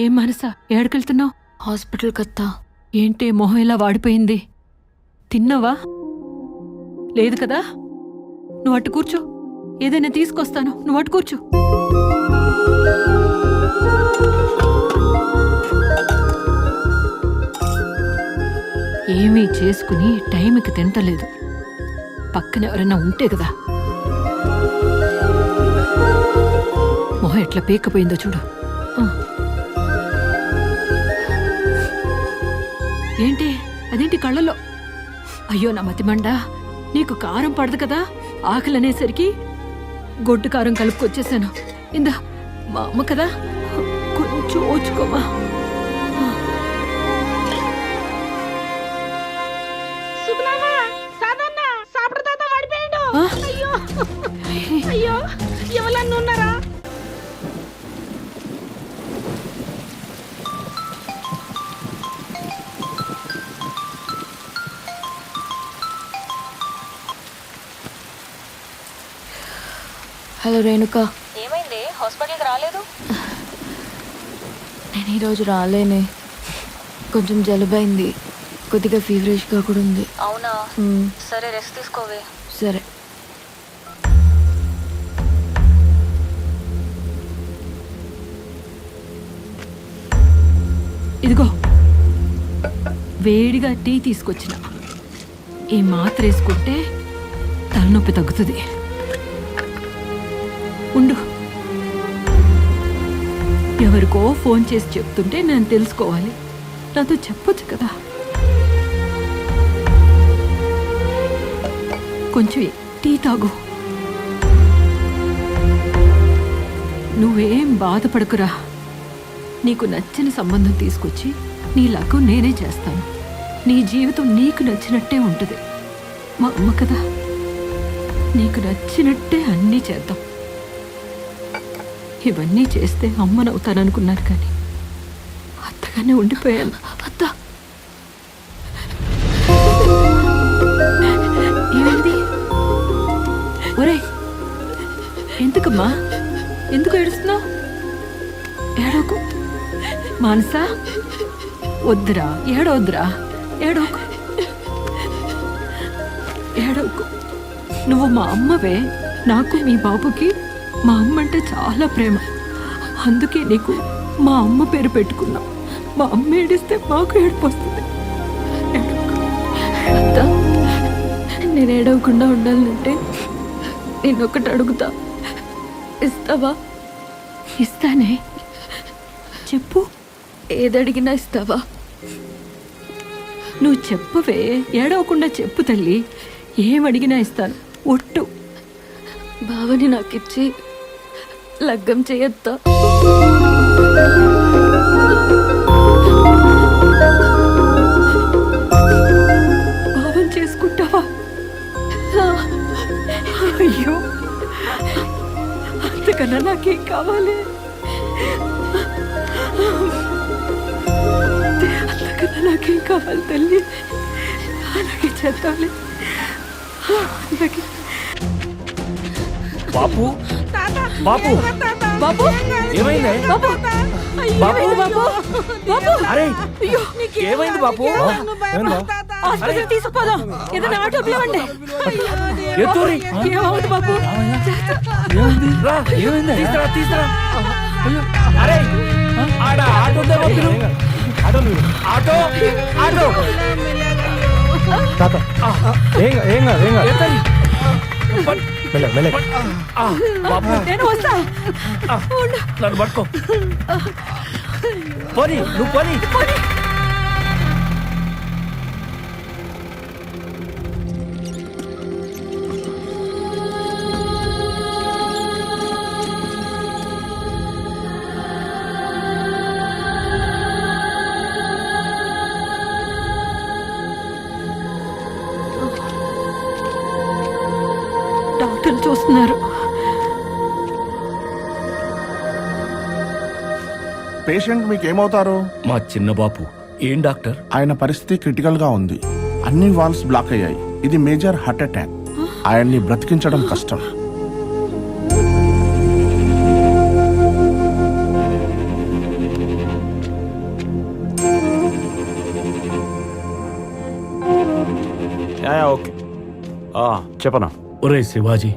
ఏం మనసా ఏడకెళ్తున్నావు? హాస్పిటల్ కత్తా. ఏంటి మొహం ఇలా వాడిపోయింది? తిన్నావా? లేదు కదా. నువ్వు అటు కూర్చో, ఏదైనా తీసుకొస్తాను. నువ్వు అటు కూర్చో. ఏమీ చేసుకుని టైంకి తింటలేదు. పక్కన ఎవరైనా ఉంటే కదా. మొహం ఎట్లా పీకపోయిందో చూడు. ఏంటి అదేంటి కళ్ళలో? అయ్యో నా మతిమండ, నీకు కారం పడదు కదా. ఆకలి అనేసరికి గొడ్డు కారం కలుపుకొచ్చేసాను. ఇందా మా అమ్మ కదా, కొంచెం ఓచుకోమా. అయ్యో ఎవరన్నా ఉన్నారా? హలో రేణుక. ఏమైంది? హాస్పిటల్కి రాలేదు? నేను ఈరోజు రాలేనే, కొంచెం జలుబైంది, కొద్దిగా ఫీవరిష్గా కూడా ఉంది. అవునా? సరే రెస్ట్ తీసుకోవే. సరే. ఇదిగో వేడిగా టీ తీసుకొచ్చిన. ఈ మాత్ర వేసుకుంటే తలనొప్పి తగ్గుతుంది. ఉండు, ఎవరికో ఫోన్ చేసి చెప్తుంటే నేను తెలుసుకోవాలి. నాతో చెప్పొచ్చు కదా. కొంచెం టీ తాగు. నువ్వేం బాధపడకురా. నీకు నచ్చిన సంబంధం తీసుకొచ్చి నీ లగ్గం నేనే చేస్తాను. నీ జీవితం నీకు నచ్చినట్టే ఉంటుంది. మా అమ్మ కదా, నీకు నచ్చినట్టే అన్నీ చేద్దాం. ఇవన్నీ చేస్తే అమ్మనవుతాననుకున్నాను, కానీ అత్తగానే ఉండిపోయాను. అత్త ఏమైంది? ఒరే, ఎందుకమ్మా, ఎందుకు ఏడుస్తున్నావు? ఏడోకు మానసా, వద్దురా, ఏడవద్దురా, ఏడోకు, ఏడోకు. నువ్వు మా అమ్మవే. నాకు మీ బాబుకి మా అమ్మ అంటే చాలా ప్రేమ. అందుకే నీకు మా అమ్మ పేరు పెట్టుకున్నా. మా అమ్మ ఏడిస్తే మాకు ఏడుపు వస్తుంది. నేను ఏడవకుండా ఉండాలంటే నేనొకటి అడుగుతా, ఇస్తావా? ఇస్తానే, చెప్పు. ఏదడిగినా ఇస్తావా? నువ్వు చెప్పవే, ఏడవకుండా చెప్పు తల్లి. ఏమడిగినా ఇస్తాను, ఒట్టు. బావని నాకిచ్చి లగ్గం చేయొద్దా? భావం చేసుకుంటావా? అయ్యో, అంతకన్నా నాకేం కావాలి? అంతకన్నా నాకేం కావాలి తల్లి? అలాగే చేద్దాంలే. అలాగే. బాపు, బాపు, బాబు, ఏమైంది? బాబు, బాబు, బాబు, బాబు. అరే అయ్యో, ఏమైంది బాపు? హాస్పిటల్ తీసుకుపోదాం. ఏదైనా ఆటో పిలవండి. ఎత్తూరి ఏమవుతుంది బాబు? రా, ఏమైంది? తీసురా, తీసురా. అరే ఆడ ఆటో ఉందే వద్దు. Auto, auto. తాత ఏం ఎత్తరి. బాపు, నేను వస్తా. నన్ను పట్టుకో. పోనీ, నువ్వు పోనీ. డాక్టర్లు చూస్తున్నారు. పేషెంట్ మీకేమవుతారు? మా చిన్న బాపు. ఏం డాక్టర్? ఆయన పరిస్థితి క్రిటికల్ గా ఉంది. అన్ని వాల్వ్స్ బ్లాక్ అయ్యాయి. ఇది మేజర్ హార్ట్ అటాక్. ఆయన్ని బ్రతికించడం కష్టం. ఓకే చెప్పనా? ఒరే శివాజీ,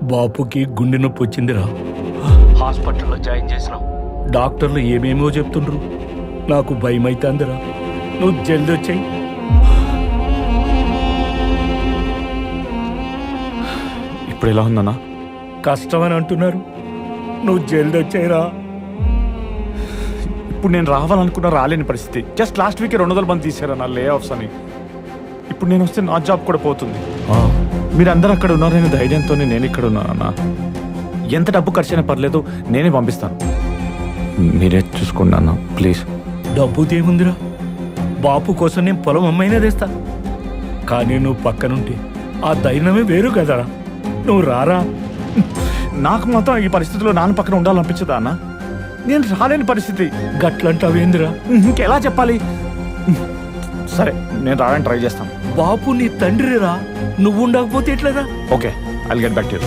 బాపుకి గుండె నొప్పి వచ్చిందిరా. హాస్పిటల్లో జాయిన్ చేసినాం. డాక్టర్లు ఏమేమో చెప్తుండ్రు. నాకు భయం అవుతుందిరా. నువ్వు జల్ది వచ్చాయి. ఇప్పుడు ఎలా ఉందన్నా? కష్టమని అంటున్నారు. నువ్వు జల్ది వచ్చాయిరా. ఇప్పుడు నేను రావాలనుకున్నా రాలేని పరిస్థితి. జస్ట్ లాస్ట్ వీక్ 200 మంది తీసారన్నా లే ఆఫ్స్ అని. ఇప్పుడు నేను వస్తే నా జాబ్ కూడా పోతుంది. మీరందరూ అక్కడ ఉన్నారనే ధైర్యంతో నేను ఇక్కడ ఉన్నానన్నా. ఎంత డబ్బు ఖర్చు అయినా పర్లేదు, నేనే పంపిస్తాను. మీరే చూసుకోండి అన్న ప్లీజ్. డబ్బుదేముందిరా, బాపు కోసం నేను పొలం అమ్మైనా తెస్తా. కానీ నువ్వు పక్కనుంటే ఆ ధైర్యమే వేరు కదరా. నువ్వు రారా. నాకు మాత్రం ఈ పరిస్థితిలో నాన్న పక్కన ఉండాలనిపించదా అన్న? నేను రాలేని పరిస్థితి. గట్లంటావేందిరా? ఇంకెలా చెప్పాలి? సరే, నేను రావడానికి ట్రై చేస్తాను. బాపు నీ తండ్రిరా. నువ్వు ఉండకపోతే ఎట్లరా? Okay, I'll get back to you.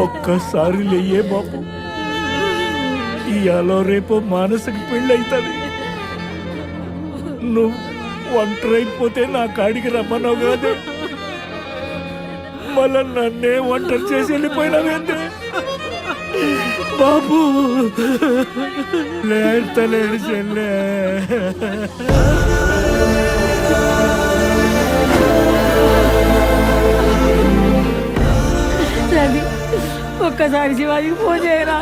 ఒక్కసారి లేయే బాపు. ఇయాలో రేపు మానసిక పెళ్ళి అవుతుంది. నువ్వు ఒంటరైపోతే నా కాడికి రమ్మన్నావు కాదు. మళ్ళా నన్నే ఒంటరి చేసి వెళ్ళిపోయినావేంది బాబు? లేడతలేడు చెల్లె. ఒక్కసారి శివాజీకి ఫోన్ చేయరా.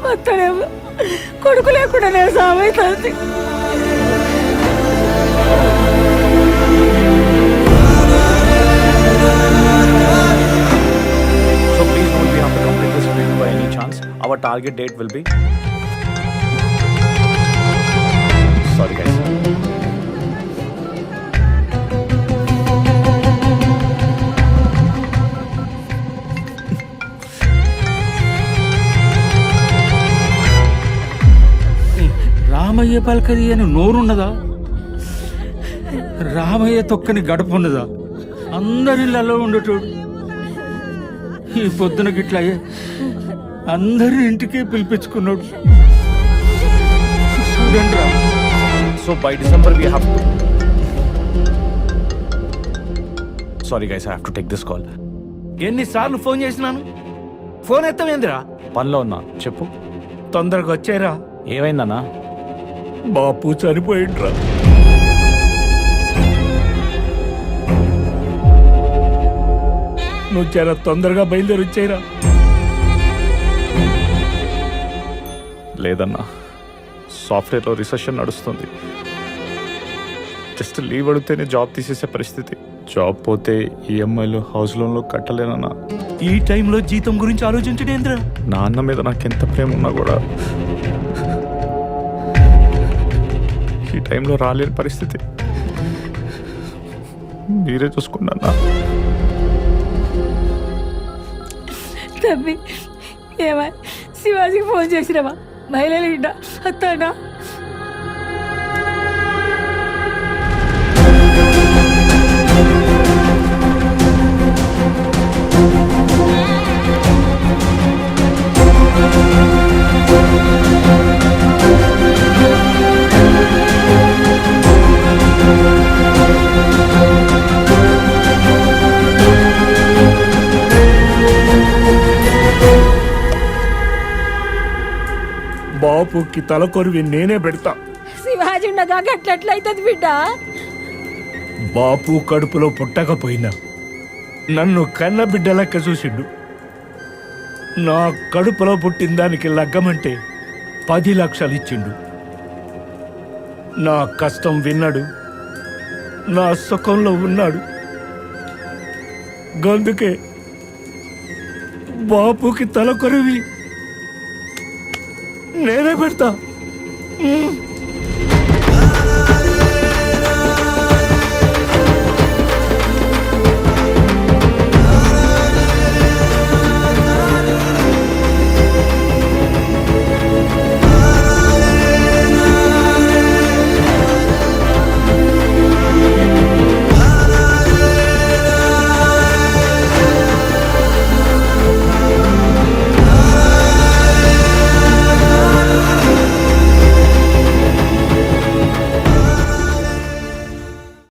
వస్తాడేమో. కొడుకు లేకుండా నేను సామైతుంది. So please don't we have to complete this film by any chance? Our target date will be. Sorry guys. Ramayya పలకది అని నోరున్నదా? రామయ్య తొక్కని గడపున్నదా? అందరిళ్ళలో ఉండేటోడు ఈ పొద్దున గిట్లా అందరి ఇంటికి పిలిపించుకున్నాడు. చూడండి రా. So by December we have to. Sorry guys, I have to take this call. ఎన్నిసార్లు ఫోన్ చేసినాను? ఫోన్ ఎత్తమేందిరా? పనిలో ఉన్నా, చెప్పు. తొందరగా వచ్చాయిరా. ఏమైందన్నా? బాపు చనిపోయిండ్రా. నువ్వు చాలా తొందరగా బయలుదేరి వచ్చాయిరా. లేదన్నా, సాఫ్ట్వేర్లో రిసెషన్ నడుస్తుంది. జస్ట్ లీవ్ అడిగితేనే జాబ్ తీసేసే పరిస్థితి. జాబ్ పోతే ఈఎంఐలు, హౌస్ లోన్లు కట్టలేనన్నా. ఈ టైంలో జీతం గురించి ఆలోచించడేంద్రా? నాన్న మీద నాకెంత ప్రేమ ఉన్నా కూడా ఈ టైంలో రాలేని పరిస్థితి. మీరే చూసుకున్నా. తమ్మి, ఏమా శివాజీకి ఫోన్ చేసినావా? మహిళలు ఇంట అత్తాడా? బాపుకి తల కొరివి నేనే పెడతా. శివాజీ ఉండగా గట్లెట్లయితుంది బిడ్డ? బాపు కడుపులో పుట్టకపోయినా నన్ను కన్న బిడ్డ లెక్క చూసిండు. నా కడుపులో పుట్టిన దానికి లగ్గమంటే 10 లక్షలు ఇచ్చిండు. నా కష్టం విన్నాడు, నా సుఖంలో ఉన్నాడు. గందుకే బాపుకి తల కొరివి నేనే పెడతా.